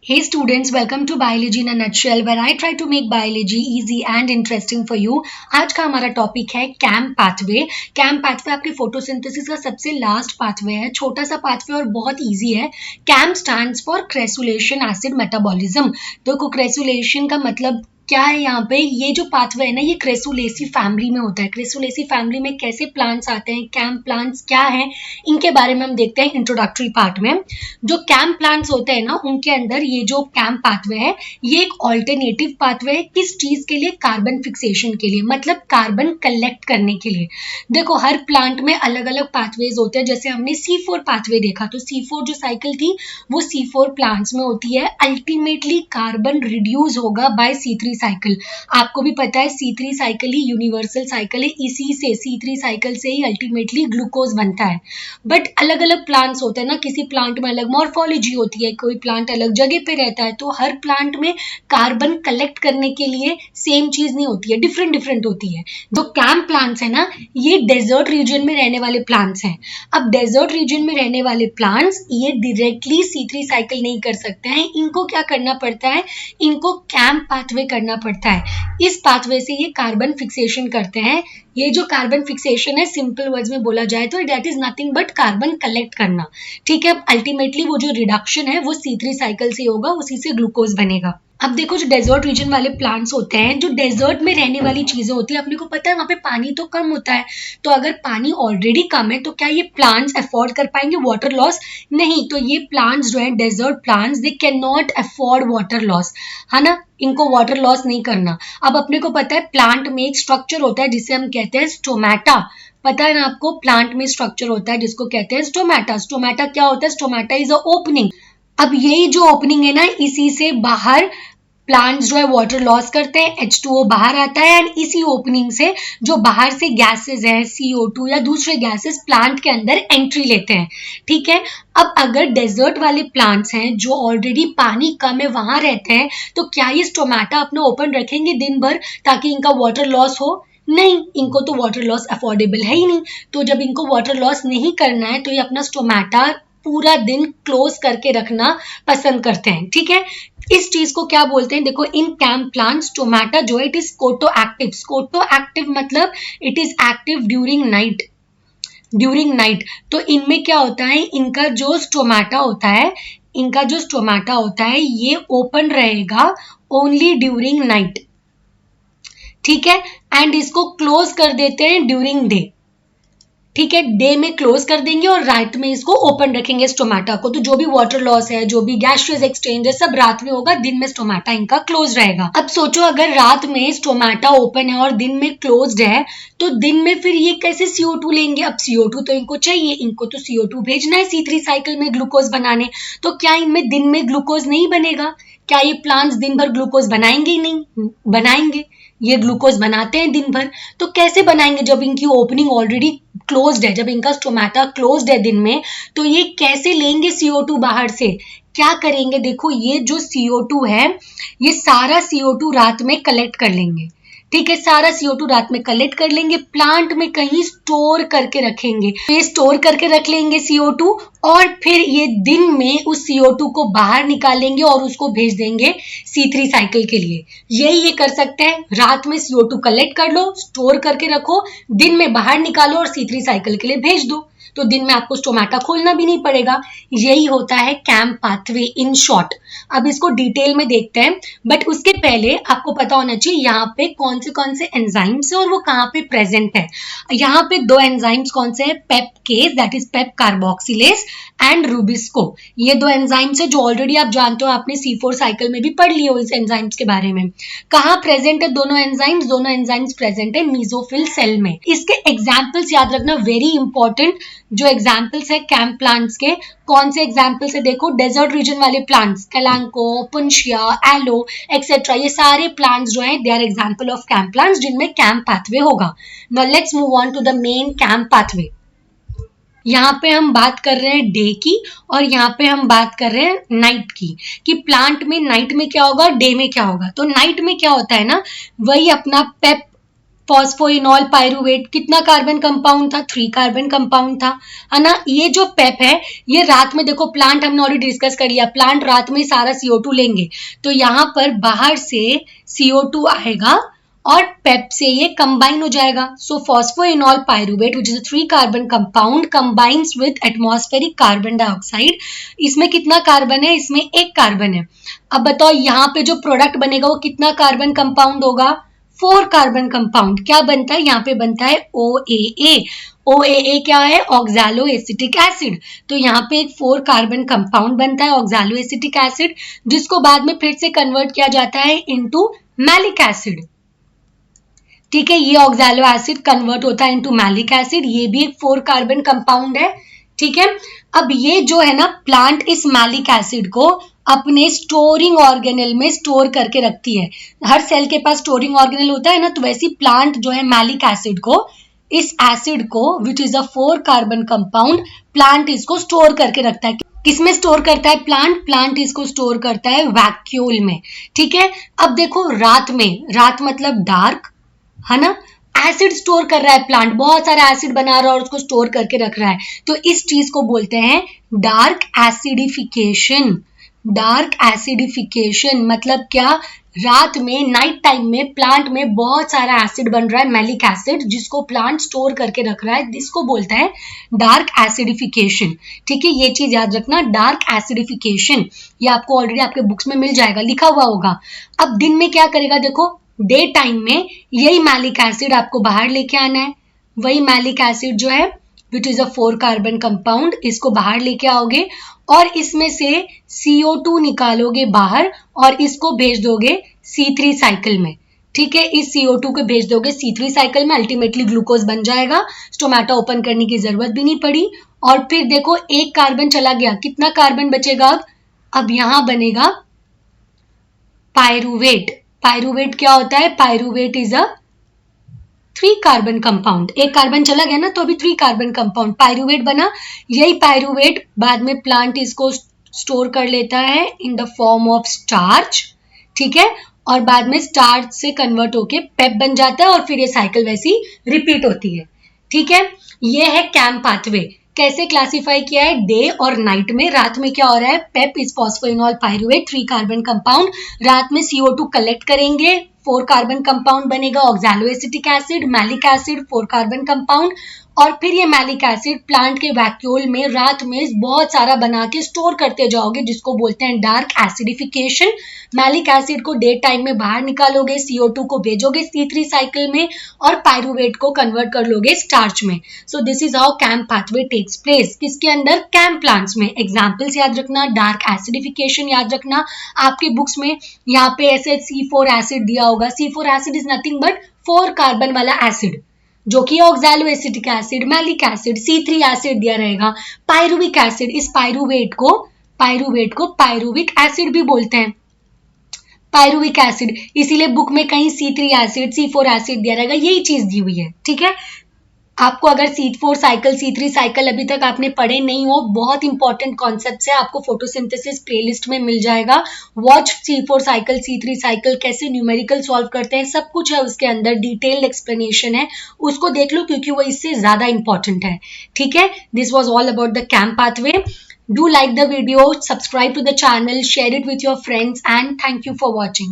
Hey students, welcome to Biology in a Nutshell where I try to make biology easy and interesting for you. आज का हमारा topic है camp pathway. Camp pathway आपके photosynthesis का सबसे last pathway है, छोटा सा पाथवे और बहुत इजी है। कैम्प stands for crassulacean acid metabolism. तो क्रेसुलेशन का मतलब क्या है यहाँ पे, ये जो पाथवे है ना ये क्रेसुलेसी फैमिली में होता है। क्रेसुलेसी फैमिली में कैसे प्लांट्स आते हैं, कैम्प प्लांट्स क्या हैं, इनके बारे में हम देखते हैं इंट्रोडक्टरी पार्ट में। जो कैम्प प्लांट्स होते हैं ना उनके अंदर ये जो कैम्प पाथवे है ये एक ऑल्टरनेटिव पाथवे है। किस चीज के लिए? कार्बन फिक्सेशन के लिए, मतलब कार्बन कलेक्ट करने के लिए। देखो हर प्लांट में अलग अलग पाथवेज होते हैं। जैसे हमने C4 पाथवे देखा, तो C4 जो साइकिल थी वो C4 प्लांट्स में होती है। अल्टीमेटली कार्बन रिड्यूस होगा बाय C3 साइकिल। आपको भी पता है C3 साइकिल ही यूनिवर्सल साइकिल है, इसी से C3 साइकिल से ही अल्टीमेटली ग्लूकोज बनता है। बट अलग अलग प्लांट्स होते हैं ना, किसी प्लांट में अलग मॉर्फोलॉजी होती है, कोई प्लांट अलग जगह पे रहता है, तो हर प्लांट में कार्बन कलेक्ट करने के लिए सेम चीज नहीं होती है, डिफरेंट डिफरेंट होती है। जो कैम्प प्लांट्स है ना ये डेजर्ट रीजन में रहने वाले प्लांट्स हैं। अब डेजर्ट रीजन में रहने वाले प्लांट्स ये डायरेक्टली C3 साइकिल नहीं कर सकते हैं, इनको क्या करना पड़ता है, इनको कैम्प पाथवे करना पड़ता है। इस पाथवे से ये कार्बन फिक्सेशन करते हैं। ये जो कार्बन फिक्सेशन है सिंपल वर्ड्स में बोला जाए तो that is nothing but carbon collect करना। ठीक है, अल्टीमेटली वो जो रिडक्शन है वो C3 साइकिल से होगा, उसी से ग्लूकोज बनेगा। अब देखो जो डेजर्ट रीजन वाले प्लांट्स होते हैं, जो डेजर्ट में रहने वाली चीजें होती है, अपने को पता है वहां पे पानी तो कम होता है। तो अगर पानी ऑलरेडी कम है तो क्या ये प्लांट्स अफोर्ड कर पाएंगे वाटर लॉस? नहीं। तो ये प्लांट्स जो है desert plants they can not afford water loss, है ना, इनको वाटर लॉस नहीं करना। अब अपने को पता है प्लांट में एक स्ट्रक्चर होता है जिसे हम कहते हैं स्टोमेटा। पता है ना आपको, प्लांट में स्ट्रक्चर होता है जिसको कहते हैं स्टोमेटा। स्टोमेटा क्या होता है? Stomata is a opening. अब यही जो ओपनिंग है ना इसी से बाहर प्लांट्स जो है वाटर लॉस करते हैं, H2O बाहर आता है एंड इसी ओपनिंग से जो बाहर से गैसेस हैं CO2 या दूसरे गैसेस प्लांट के अंदर एंट्री लेते हैं। ठीक है, अब अगर डेजर्ट वाले प्लांट्स हैं जो ऑलरेडी पानी कम है वहां रहते हैं, तो क्या ये स्टोमेटा अपना ओपन रखेंगे दिन भर ताकि इनका वाटर लॉस हो? नहीं, इनको तो वाटर लॉस अफोर्डेबल है ही नहीं। तो जब इनको वाटर लॉस नहीं करना है तो ये अपना स्टोमेटा पूरा दिन क्लोज करके रखना पसंद करते हैं। ठीक है, इस चीज को क्या बोलते हैं? देखो इन कैम्प प्लांट्स स्टोमेटा जो है इट इज कोटो एक्टिव। कोटो एक्टिव मतलब it is active during night. During night तो इनमें क्या होता है, इनका जो स्टोमेटा होता है, इनका जो स्टोमेटा होता है ये ओपन रहेगा ओनली ड्यूरिंग नाइट। ठीक है, एंड इसको क्लोज कर देते हैं ड्यूरिंग डे। ठीक है, डे में क्लोज कर देंगे और रात में इसको ओपन रखेंगे स्टोमेटा को। तो जो भी वाटर लॉस है, जो भी गैसियस एक्सचेंज है, सब रात में होगा, दिन में स्टोमेटा इनका क्लोज रहेगा। अब सोचो अगर रात में स्टोमेटा ओपन है और दिन में क्लोज्ड है तो दिन में फिर ये कैसे CO2 लेंगे? अब CO2 तो इनको चाहिए, इनको तो CO2 भेजना है C3 साइकिल में ग्लूकोज बनाने। तो क्या इनमें दिन में ग्लूकोज नहीं बनेगा? क्या ये प्लांट्स दिन भर ग्लूकोज बनाएंगे ही नहीं? बनाएंगे, ये ग्लूकोज बनाते हैं दिन भर। तो कैसे बनाएंगे जब इनकी ओपनिंग ऑलरेडी क्लोज्ड है, जब इनका स्टोमेटा क्लोज्ड है दिन में, तो ये कैसे लेंगे CO2 बाहर से? क्या करेंगे? देखो ये जो CO2 है ये सारा CO2 रात में कलेक्ट कर लेंगे। ठीक है, सारा CO2 रात में कलेक्ट कर लेंगे, प्लांट में कहीं स्टोर करके रखेंगे। तो ये स्टोर करके रख लेंगे CO2 और फिर ये दिन में उस CO2 को बाहर निकालेंगे और उसको भेज देंगे C3 साइकिल के लिए। यही ये कर सकते हैं, रात में CO2 कलेक्ट कर लो, स्टोर करके रखो, दिन में बाहर निकालो और C3 साइकिल के लिए भेज दो। तो दिन में आपको स्टोमेटा खोलना भी नहीं पड़ेगा। यही होता है कैम्प पाथवे इन शॉर्ट। अब इसको डिटेल में देखते हैं, बट उसके पहले आपको पता होना चाहिए यहाँ पे कौन से एंजाइम्स है और वो कहाँ पे प्रेजेंट है। यहाँ पे दो एंजाइम्स कौन से हैं? PEPcase that is PEP carboxylase and RuBisCO. ये दो एंजाइम्स है जो ऑलरेडी आप जानते हो, आपने C4 साइकिल में भी पढ़ लिए हो इस एंजाइम्स के बारे में। कहाँ प्रेजेंट है दोनों एंजाइम्स? दोनों एंजाइम्स प्रेजेंट है मीजोफिल सेल में। इसके एग्जाम्पल्स याद रखना, वेरी इंपॉर्टेंट। जो एग्जाम्पल्स है कैम्प प्लांट्स के, कौन से एग्जाम्पल्स है? देखो डेजर्ट रीजन वाले plants, Kalanchoe, Opuntia, aloe etcetera, ये सारे प्लांट्स जो हैं दे आर एग्जाम्पल ऑफ कैम्प प्लांट्स जिनमें कैम्प पाथवे होगा। Now let's move on to the main कैम्प पाथवे। यहाँ पे हम बात कर रहे हैं डे की और यहाँ पे हम बात कर रहे हैं नाइट की, कि प्लांट में नाइट में क्या होगा, डे में क्या होगा। तो नाइट में क्या होता है ना, वही अपना पेप फॉस्फोइनॉल पायरुवेट कितना कार्बन कंपाउंड था, 3 कार्बन कंपाउंड था, है ना। ये जो पेप है ये रात में, देखो प्लांट हमने ऑलरेडी डिस्कस कर लिया, प्लांट रात में सारा CO2 लेंगे, तो यहाँ पर बाहर से CO2 आएगा और पेप से ये कंबाइन हो जाएगा। So phosphoenolpyruvate which is a 3 carbon compound combines with atmospheric carbon dioxide. इसमें कितना कार्बन है, इसमें 1 कार्बन है। अब बताओ यहाँ पे जो प्रोडक्ट बनेगा वो कितना कार्बन कंपाउंड होगा, 4 कार्बन कंपाउंड। क्या बनता है, यहाँ पे बनता है OAA। OAA क्या है, ऑक्सैलो एसिटिक एसिड। तो यहाँ पे एक 4 कार्बन कंपाउंड बनता है ऑक्सैलो एसिटिक एसिड, जिसको बाद में फिर से कन्वर्ट किया जाता है इनटू मैलिक एसिड। ठीक है, ये ऑक्सैलो एसिड कन्वर्ट होता है इनटू मैलिक एसिड, ये भी एक 4 कार्बन कंपाउंड है। ठीक है, अब ये जो है ना प्लांट इस मैलिक एसिड को अपने स्टोरिंग ऑर्गेनेल में स्टोर करके रखती है। हर सेल के पास स्टोरिंग ऑर्गेनेल होता है ना, तो वैसे प्लांट जो है मैलिक एसिड को, इस एसिड को विच is a 4 carbon compound, plant इसको स्टोर करके रखता है। किसमें स्टोर करता है प्लांट इसको स्टोर करता है वैक्यूल में। ठीक है, अब देखो रात में, रात मतलब डार्क, है ना, एसिड स्टोर कर रहा है प्लांट, बहुत सारा एसिड बना रहा है और उसको स्टोर करके रख रहा है, तो इस चीज को बोलते हैं डार्क एसिडिफिकेशन। डार्क एसिडिफिकेशन मतलब क्या, रात में नाइट टाइम में प्लांट में बहुत सारा एसिड बन रहा है, मैलिक एसिड, जिसको प्लांट स्टोर करके रख रहा है, जिसको बोलता है डार्क एसिडिफिकेशन। ठीक है, ये चीज याद रखना, डार्क एसिडिफिकेशन, ये आपको ऑलरेडी आपके बुक्स में मिल जाएगा, लिखा हुआ होगा। अब दिन में क्या करेगा, देखो डे टाइम में यही मैलिक एसिड आपको बाहर लेके आना है, वही मैलिक एसिड जो है विच इज अ 4 कार्बन कंपाउंड, इसको बाहर लेके आओगे और इसमें से CO2 निकालोगे बाहर और इसको भेज दोगे C3 साइकिल में। ठीक है, इस CO2 को भेज दोगे C3 साइकिल में, अल्टीमेटली ग्लूकोज बन जाएगा, स्टोमेटा ओपन करने की जरूरत भी नहीं पड़ी। और फिर देखो 1 कार्बन चला गया, कितना कार्बन बचेगा अब यहां बनेगा पायरुवेट। पायरुवेट क्या होता है, pyruvate is a 3 carbon compound, 1 carbon चला गया ना, तो अभी 3 कार्बन कंपाउंड पायरुवेट बना। यही पायरुवेट बाद में प्लांट इसको स्टोर कर लेता है in the form of starch. ठीक है, और बाद में स्टार्च से कन्वर्ट होके पेप बन जाता है और फिर ये साइकिल वैसी रिपीट होती है। ठीक है, ये है कैम पाथवे। कैसे क्लासिफाई किया है, डे और नाइट में। रात में क्या हो रहा है, PEP is phosphoenolpyruvate 3 carbon compound, रात में CO2 कलेक्ट करेंगे, 4 कार्बन कंपाउंड बनेगा oxaloacetic acid, malic acid 4 carbon compound, और फिर ये मैलिक एसिड प्लांट के वैक्यूल में रात में बहुत सारा बना के स्टोर करते जाओगे, जिसको बोलते हैं डार्क एसिडिफिकेशन। मैलिक एसिड को डे टाइम में बाहर निकालोगे, CO2 को भेजोगे C3 साइकिल में और पायरुवेट को कन्वर्ट कर लोगे स्टार्च में। So this is how CAM pathway takes place, किसके अंदर, कैम प्लांट्स में। एग्जाम्पल्स याद रखना, डार्क एसिडिफिकेशन याद रखना, आपके बुक्स में यहाँ पे ऐसे C4 एसिड दिया होगा। C4 acid is nothing but 4 carbon वाला एसिड, जो कि oxalo acetic acid, malic acid, C3 acid दिया रहेगा। पायरुविक एसिड, इस पायरुवेट को पायरुविक एसिड भी बोलते हैं, पायरुविक एसिड, इसीलिए बुक में कहीं C3 एसिड, C4 एसिड दिया रहेगा, यही चीज दी हुई है। ठीक है, आपको अगर C4 साइकिल, C3 साइकिल अभी तक आपने पढ़े नहीं हो, बहुत इंपॉर्टेंट कॉन्सेप्ट है, आपको फोटोसिंथेसिस प्लेलिस्ट में मिल जाएगा। Watch C4 cycle, C3 cycle, कैसे न्यूमेरिकल सॉल्व करते हैं, सब कुछ है उसके अंदर, डिटेल्ड एक्सप्लेनेशन है, उसको देख लो क्योंकि वो इससे ज्यादा इंपॉर्टेंट है। ठीक है, this was all about the CAM pathway. Do like the video, subscribe to the channel, share it with your friends, and thank you for watching.